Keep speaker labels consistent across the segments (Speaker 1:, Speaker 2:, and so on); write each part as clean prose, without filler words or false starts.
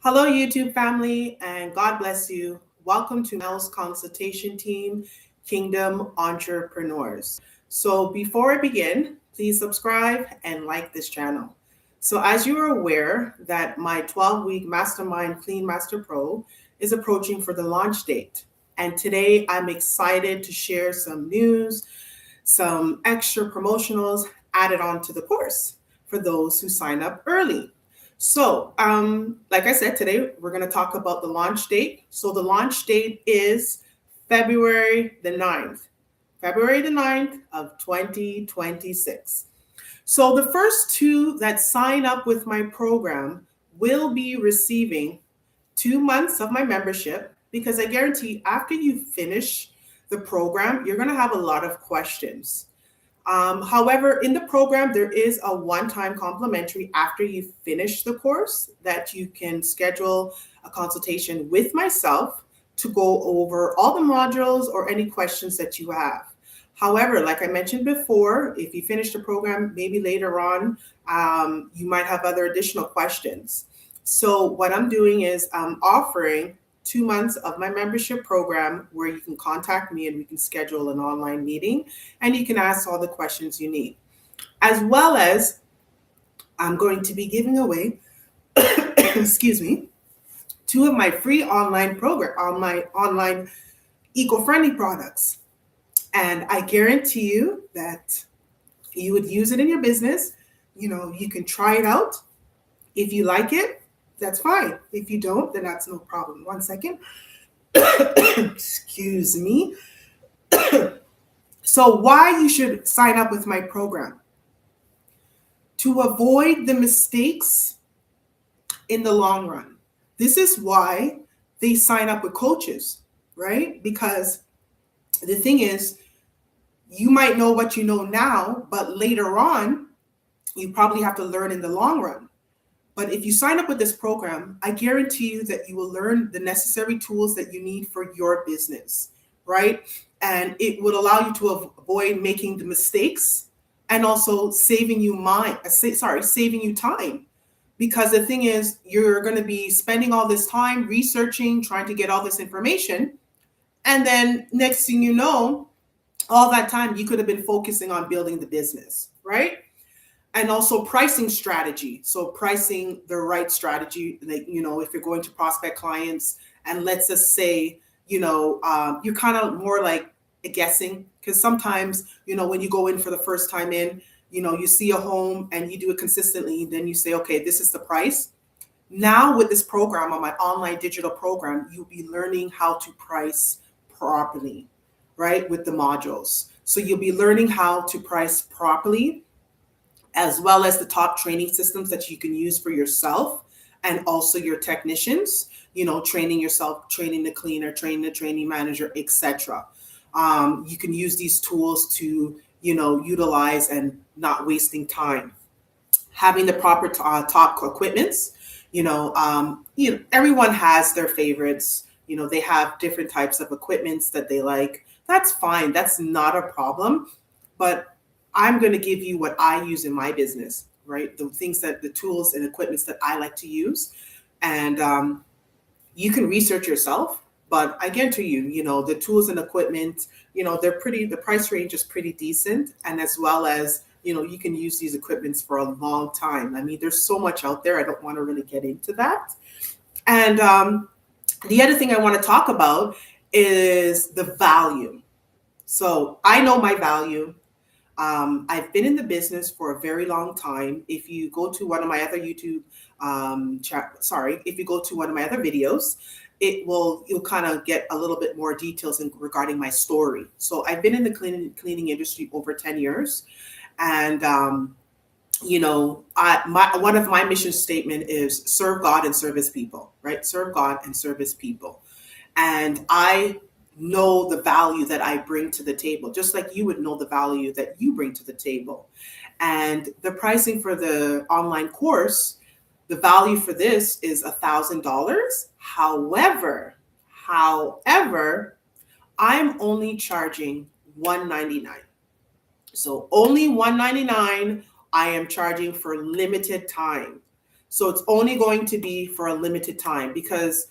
Speaker 1: Hello, YouTube family, and God bless you. Welcome to Mel's consultation team, Kingdom Entrepreneurs. So, before I begin, please subscribe and like this channel. So, as you are aware, that my 12-week Mastermind Clean Master Pro is approaching for the launch date. And today I'm excited to share some news, some extra promotionals added on to the course for those who sign up early. So, like I said, today we're going to talk about the launch date. So, the launch date is February the 9th, February the 9th of 2026. So, the first two that sign up with my program will be receiving 2 months of my membership because I guarantee after you finish the program, you're going to have a lot of questions. However, in the program, there is a one-time complimentary after you finish the course that you can schedule a consultation with myself to go over all the modules or any questions that you have. However, like I mentioned before, if you finish the program, maybe later on, you might have other additional questions. So what I'm doing is I'm offering 2 months of my membership program where you can contact me and we can schedule an online meeting and you can ask all the questions you need. As well as I'm going to be giving away, excuse me, two of my free online program on my online eco-friendly products. And I guarantee you that you would use it in your business. You can try it out. If you like it, that's fine. If you don't, then that's no problem. One second. Excuse me. So, why you should sign up with my program? To avoid the mistakes in the long run. This is why they sign up with coaches, right? Because the thing is, you might know what you know now, but later on, you probably have to learn in the long run. But if you sign up with this program, I guarantee you that you will learn the necessary tools that you need for your business, right? And it would allow you to avoid making the mistakes and also saving you saving you time. Because the thing is, you're going to be spending all this time researching, trying to get all this information. And then next thing you know, all that time you could have been focusing on building the business, right? And also pricing strategy. So pricing the right strategy, like, if you're going to prospect clients and let's just say, you're kind of more like guessing because sometimes, when you go in for the first time in, you see a home and you do it consistently, then you say, okay, this is the price. Now with this program, on my online digital program, you'll be learning how to price properly, right? With the modules. So you'll be learning how to price properly, as well as the top training systems that you can use for yourself and also your technicians, training yourself, training the cleaner, training the training manager, etc. You can use these tools to, utilize and not wasting time. Having the proper top equipments, everyone has their favorites. They have different types of equipments that they like. That's fine. That's not a problem. But I'm going to give you what I use in my business, right? The tools and equipments that I like to use. And you can research yourself, but I guarantee you, the tools and equipment, the price range is pretty decent. And as well as, you can use these equipments for a long time. I mean, there's so much out there. I don't want to really get into that. And the other thing I want to talk about is the value. So I know my value. I've been in the business for a very long time. If you go to one of my other YouTube, if you go to one of my other videos, you'll kind of get a little bit more details regarding my story. So I've been in the cleaning industry over 10 years. And, one of my mission statement is serve God and service people, right? Serve God and service people. And I know the value that I bring to the table, just like you would know the value that you bring to the table. And the pricing for the online course, the value for this is $1,000. However, I'm only charging $199. So only $199 I am charging for limited time. So it's only going to be for a limited time because,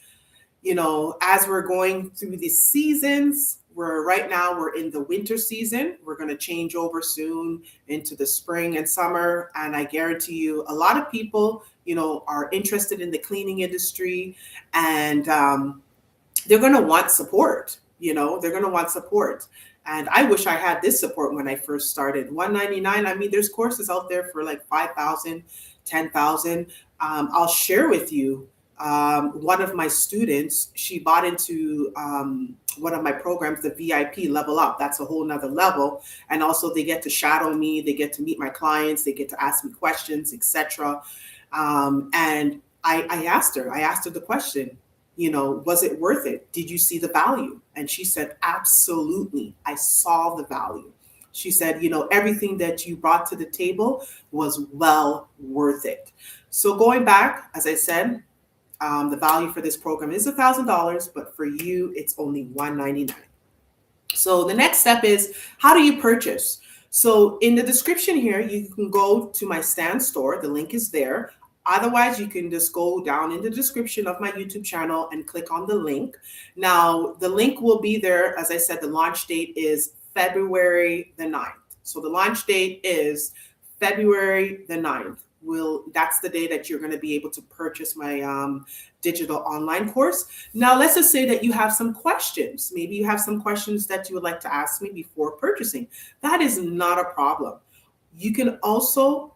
Speaker 1: as we're going through the seasons, right now we're in the winter season. We're going to change over soon into the spring and summer. And I guarantee you, a lot of people, are interested in the cleaning industry, and they're going to want support. They're going to want support. And I wish I had this support when I first started. $199. I mean, there's courses out there for like 5,000, 10,000. I'll share with you. One of my students, she bought into one of my programs, the VIP Level Up. That's a whole nother level. And also they get to shadow me. They get to meet my clients. They get to ask me questions, etc. And I asked her the question, was it worth it? Did you see the value? And she said, absolutely. I saw the value. She said, everything that you brought to the table was well worth it. So going back, as I said, the value for this program is $1,000, but for you, it's only $199. So the next step is, how do you purchase? So in the description here, you can go to my Stan Store. The link is there. Otherwise, you can just go down in the description of my YouTube channel and click on the link. Now, the link will be there. As I said, the launch date is February the 9th. So the launch date is February the 9th. That's the day that you're going to be able to purchase my digital online course. Now, let's just say that you have some questions. Maybe you have some questions that you would like to ask me before purchasing. That is not a problem. You can also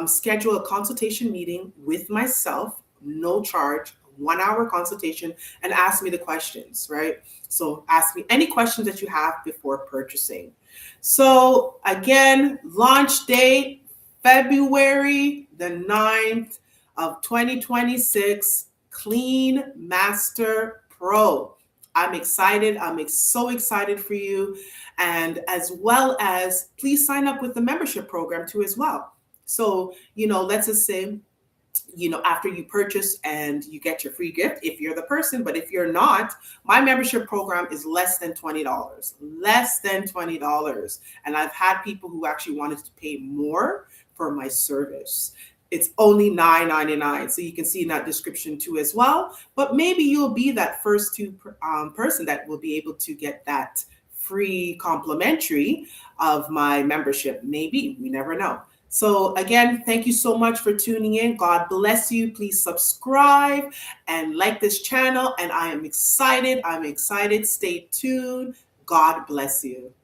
Speaker 1: schedule a consultation meeting with myself, no charge, 1-hour consultation, and ask me the questions, right? So ask me any questions that you have before purchasing. So again, launch date, February the 9th of 2026, Clean Master Pro. I'm excited. I'm so excited for you. And as well as, please sign up with the membership program too as well. So, let's just say, after you purchase and you get your free gift, if you're the person, but if you're not, my membership program is less than $20, less than $20. And I've had people who actually wanted to pay more for my service. It's only $9.99. So you can see in that description too as well. But maybe you'll be that first person that will be able to get that free complimentary of my membership. Maybe, we never know. So again, thank you so much for tuning in. God bless you. Please subscribe and like this channel. And I am excited. Stay tuned. God bless you.